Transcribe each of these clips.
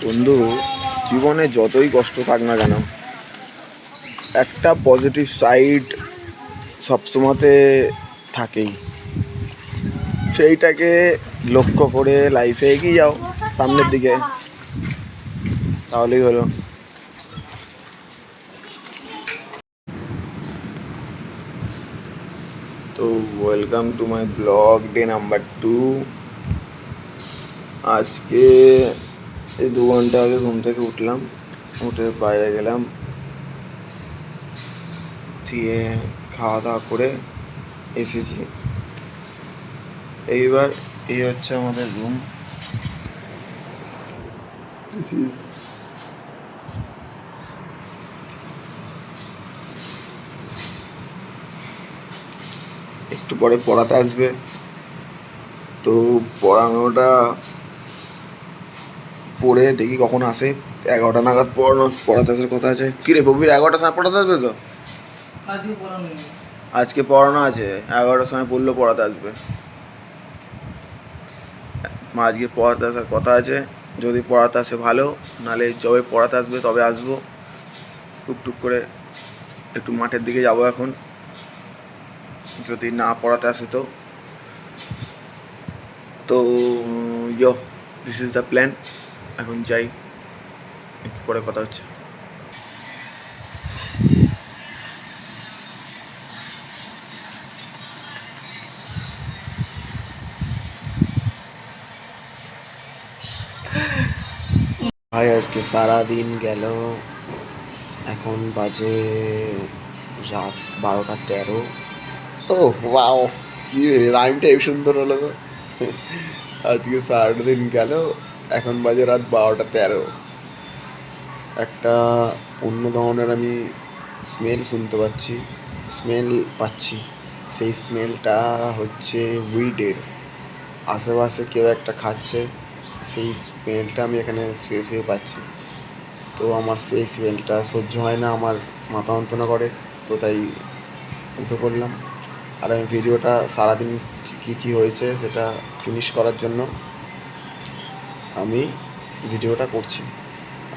বন্ধু, জীবনে যতই কষ্ট থাক না কেন, একটা পজিটিভ সাইড সবসময়তে থাকেই। সেইটাকে লক্ষ্য করে লাইফে এগিয়ে যাও সামনের দিকে, তাহলেই হলো। তো welcome to my blog day number 2। আজকে এই 2 ঘন্টা আগে ঘুম থেকে উঠলাম, উঠে বাইরে গেলাম, দিয়ে খাওয়া দাওয়া করে এসেছি। এইবার এই হচ্ছে আমাদের রুম। দিস ইজ একটু পরে পড়াতে আসবে, তো পড়ানোটা পড়ে দেখি কখন আসে। 11টা নাগাদ পড়াতে আসার কথা আছে। কিরে প্রবীর, 11টার সময় পড়াতে আসবে তো? আজকে পড়ানো আছে, 11টার সময় পড়লেও পড়াতে আসবে। আজকে পড়াতে আসার কথা আছে, যদি পড়াতে আসে ভালো, নাহলে যবে পড়াতে আসবে তবে আসবো। টুকটুক করে একটু মাঠের দিকে যাবো এখন, যদি না পড়াতে আসে তো তো দিস ইজ দ্য প্ল্যান। এখন যাই, একটু পরে কথা হচ্ছে। ভাই আজকে সারা দিন গেল, এখন বাজে রাত 12টা 13। ও ওয়াও, কি রাইমটা এই সুন্দর হলো তো। আজকে সারাটা দিন গেল, এখন বাজে রাত 12টা 13। একটা অন্য ধরনের আমি স্মেল শুনতে পাচ্ছি, স্মেল পাচ্ছি। সেই স্মেলটা হচ্ছে উইডের। আশেপাশে কেউ একটা খাচ্ছে, সেই স্মেলটা আমি এখানে শুয়ে শুয়ে পাচ্ছি। তো আমার সেই স্মেলটা সহ্য হয় না, আমার মাথা যন্ত্রণা করে। তো তাই উঠে পড়লাম, আর আমি ভিডিওটা সারাদিন কী কী হয়েছে সেটা ফিনিশ করার জন্য আমি ভিডিওটা করছি।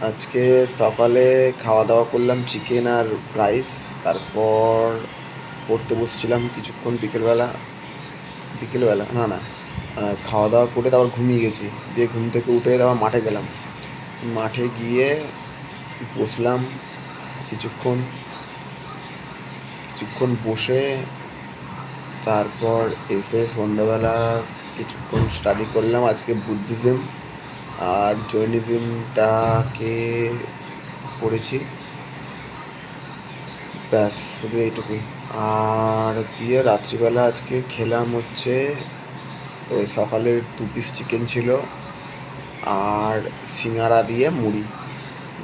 আজকে সকালে খাওয়া দাওয়া করলাম চিকেন আর রাইস, তারপর পড়তে বসছিলাম কিছুক্ষণ বিকেলবেলা। বিকেলবেলা না না খাওয়া দাওয়া করে তারপর ঘুমিয়ে গেছি, দিয়ে ঘুম থেকে উঠে তারপর মাঠে গেলাম। মাঠে গিয়ে বসলাম কিছুক্ষণ, কিছুক্ষণ বসে তারপর এসে সন্ধ্যাবেলা কিছুক্ষণ স্টাডি করলাম। আজকে বুদ্ধিজম আর জৈনিজমটাকে পড়েছি, ব্যাস শুধু এইটুকুই। আর দিয়ে রাত্রিবেলা আজকে খেলাম হচ্ছে ওই সকালের 2 পিস চিকেন ছিল আর সিঙ্গারা দিয়ে মুড়ি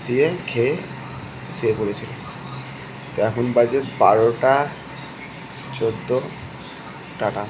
দিয়ে খেয়ে শুয়ে পড়েছিল। তো এখন বাজে 12টা 14। টাটা।